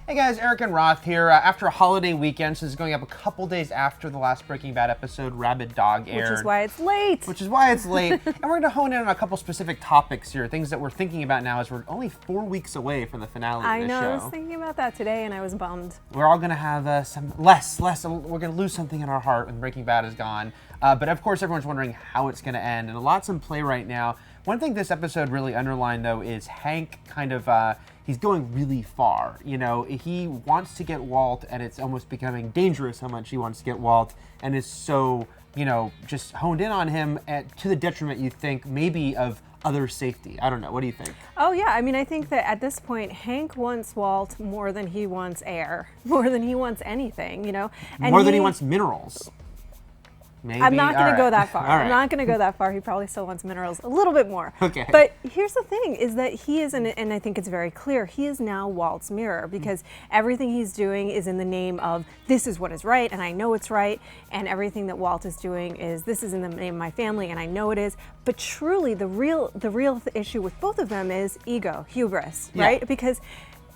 Hey guys, Eric and Roth here. After a holiday weekend, so this is going up a couple days after the last Breaking Bad episode, Rabid Dog aired. Which is why it's late. And we're going to hone in on a couple specific topics here, things that we're thinking about now as we're only 4 weeks away from the finale of the show. I know, I was thinking about that today and I was bummed. We're all going to have some less, we're going to lose something in our heart when Breaking Bad is gone. But of course, everyone's wondering how it's going to end, and a lot's in play right now. One thing this episode really underlined, though, is Hank kind of, he's going really far. You know, he wants to get Walt, and it's almost becoming dangerous how much he wants to get Walt, and is so, you know, just honed in on him to the detriment, you think, maybe of other safety. I don't know. What do you think? Oh, yeah. I mean, I think that at this point, Hank wants Walt more than he wants air, more than he wants anything, you know? And more than he wants minerals. Maybe. I'm not going to go that far. Right. I'm not going to go that far. He probably still wants minerals a little bit more. Okay. But here's the thing, is that he is, and I think it's very clear, he is now Walt's mirror, because everything he's doing is in the name of, this is what is right, and I know it's right, and everything that Walt is doing is, this is in the name of my family, and I know it is. But truly, the real issue with both of them is ego, hubris, right? Yeah. Because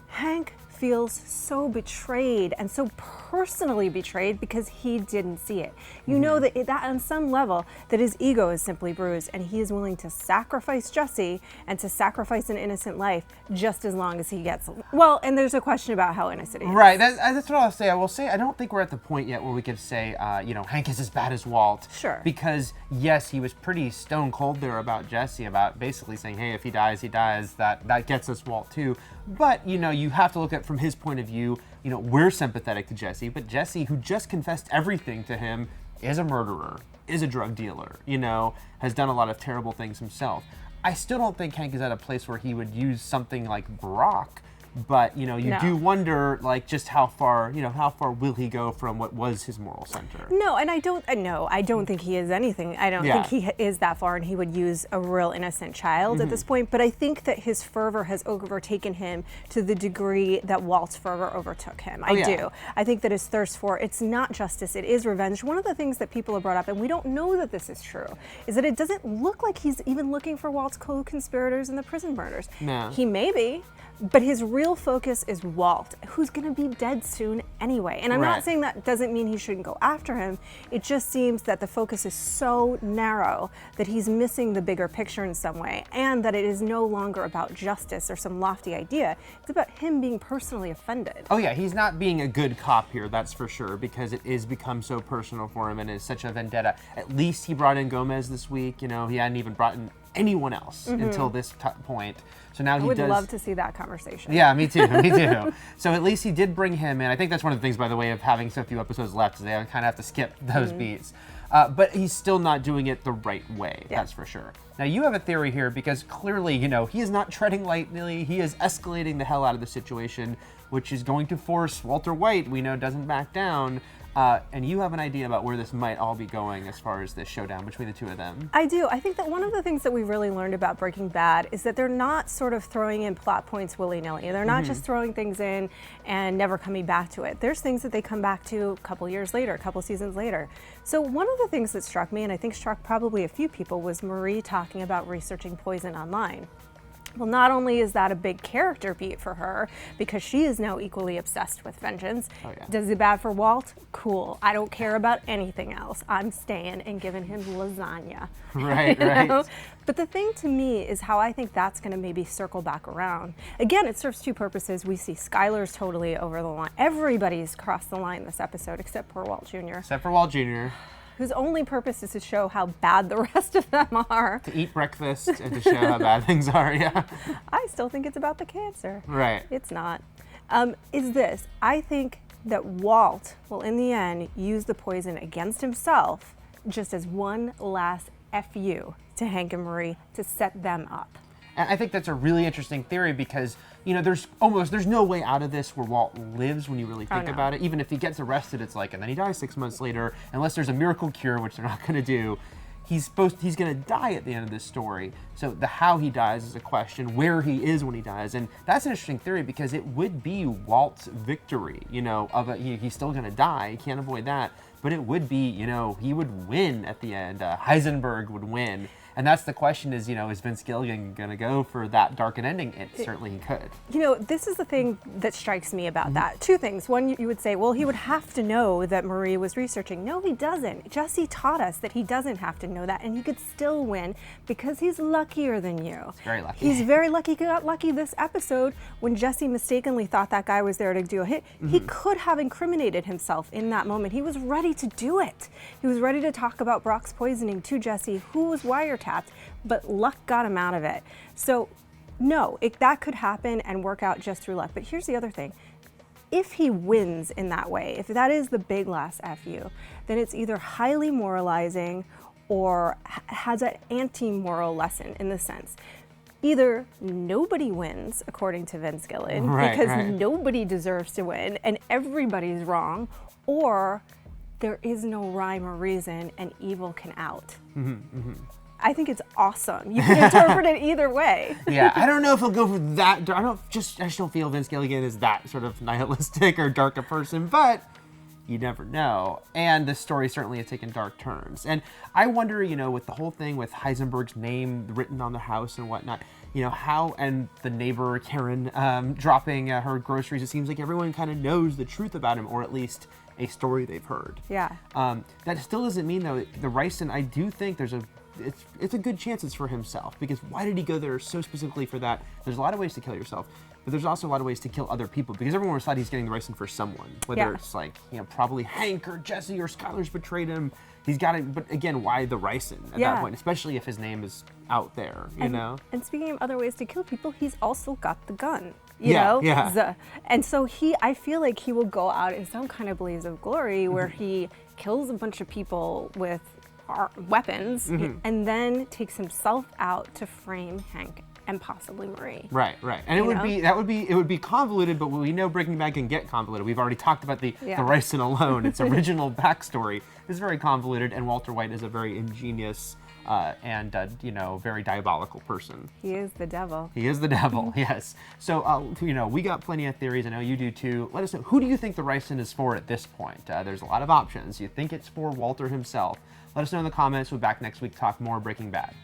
Hank feels so betrayed and so personally betrayed because he didn't see it. You know that on some level that his ego is simply bruised, and he is willing to sacrifice Jesse and to sacrifice an innocent life just as long as he gets, well, and there's a question about how innocent he is. Right, that's what I'll say. I will say I don't think we're at the point yet where we could say, you know, Hank is as bad as Walt. Sure. Because yes, he was pretty stone cold there about Jesse, about basically saying, hey, if he dies, he dies. That gets us Walt too. But, you know, you have to look at from his point of view. You know, we're sympathetic to Jesse, but Jesse, who just confessed everything to him, is a murderer, is a drug dealer, you know, has done a lot of terrible things himself. I still don't think Hank is at a place where he would use something like Brock. But, you know, you do wonder, like, just how far will he go from what was his moral center? No, and I don't think he is anything. I don't think he is that far, and he would use a real innocent child at this point. But I think that his fervor has overtaken him to the degree that Walt's fervor overtook him. I do. I think that his thirst for, it's not justice, it is revenge. One of the things that people have brought up, and we don't know that this is true, is that it doesn't look like he's even looking for Walt's co-conspirators in the prison murders. No. He may be. But his real focus is Walt, who's going to be dead soon anyway. And I'm not saying that doesn't mean he shouldn't go after him. It just seems that the focus is so narrow that he's missing the bigger picture in some way, and that it is no longer about justice or some lofty idea. It's about him being personally offended. Oh yeah, he's not being a good cop here, that's for sure, because it is become so personal for him and is such a vendetta. At least he brought in Gomez this week. You know, he hadn't even brought in anyone else until this point. So now I would love to see that conversation. Yeah, me too, me too. So at least he did bring him in. I think that's one of the things, by the way, of having so few episodes left, is they kind of have to skip those beats. But he's still not doing it the right way, that's for sure. Now, you have a theory here, because clearly, you know, he is not treading lightly. He is escalating the hell out of the situation, which is going to force Walter White, we know, doesn't back down. And you have an idea about where this might all be going as far as this showdown between the two of them. I do. I think that one of the things that we've really learned about Breaking Bad is that they're not sort of throwing in plot points willy-nilly. They're not just throwing things in and never coming back to it. There's things that they come back to a couple years later, a couple seasons later. So one of the things that struck me, and I think struck probably a few people, was Marie talking about researching poison online. Well, not only is that a big character beat for her, because she is now equally obsessed with vengeance. Oh, yeah. Does it bad for Walt? Cool. I don't care about anything else. I'm staying and giving him lasagna. Right, you know? right. But the thing to me is how I think that's going to maybe circle back around. Again, it serves two purposes. We see Skylar's totally over the line. Everybody's crossed the line this episode except for Walt Jr. Except for Walt Jr. Whose only purpose is to show how bad the rest of them are. To eat breakfast and to show how bad things are, yeah. I still think it's about the cancer. Right. It's not. I think that Walt will, in the end, use the poison against himself just as one last FU to Hank and Marie to set them up. And I think that's a really interesting theory, because, you know, there's no way out of this where Walt lives when you really think about it. Even if he gets arrested, it's like, and then he dies 6 months later, unless there's a miracle cure, which they're not going to do. He's going to die at the end of this story. So the how he dies is a question, where he is when he dies. And that's an interesting theory, because it would be Walt's victory, you know, he's still going to die. He can't avoid that. But it would be, you know, he would win at the end. Heisenberg would win And that's the question is, is Vince Gilligan going to go for that dark an ending? Certainly he could. This is the thing that strikes me about that. Two things. One, you would say, well, he would have to know that Marie was researching. No, he doesn't. Jesse taught us that he doesn't have to know that, and he could still win because he's luckier than you. He's very lucky. He's very lucky. He got lucky this episode when Jesse mistakenly thought that guy was there to do a hit. He could have incriminated himself in that moment. He was ready to do it. He was ready to talk about Brock's poisoning to Jesse, who was wiretapped, but luck got him out of it. So no, that could happen and work out just through luck. But here's the other thing. If he wins in that way, if that is the big last FU, then it's either highly moralizing or has an anti-moral lesson in the sense. Either nobody wins, according to Vince Gilligan, because nobody deserves to win and everybody's wrong, or there is no rhyme or reason and evil can out. I think it's awesome. You can interpret it either way. Yeah, I don't know if he'll go for that. I just don't feel Vince Gilligan is that sort of nihilistic or dark a person, but you never know. And this story certainly has taken dark turns. And I wonder, with the whole thing with Heisenberg's name written on the house and whatnot, how, and the neighbor Karen dropping her groceries, it seems like everyone kind of knows the truth about him, or at least a story they've heard. Yeah. That still doesn't mean, though, the Ricin, I do think it's a good chance it's for himself, because why did he go there so specifically for that? There's a lot of ways to kill yourself, but there's also a lot of ways to kill other people, because everyone thought he's getting the Ricin for someone, whether it's like, probably Hank or Jesse or Skylar's betrayed him. He's got it, but again, why the Ricin at that point, especially if his name is out there, you know? And speaking of other ways to kill people, he's also got the gun. You know? And so I feel like he will go out in some kind of blaze of glory where he kills a bunch of people with weapons and then takes himself out to frame Hank and possibly Marie. Right. And it would be convoluted, but we know Breaking Bad can get convoluted. We've already talked about the Ricin alone. Its original backstory is very convoluted, and Walter White is a very ingenious and very diabolical person. He is the devil. He is the devil, yes. So, we got plenty of theories. I know you do too. Let us know, who do you think the Ricin is for at this point? There's a lot of options. You think it's for Walter himself? Let us know in the comments. We'll be back next week to talk more Breaking Bad.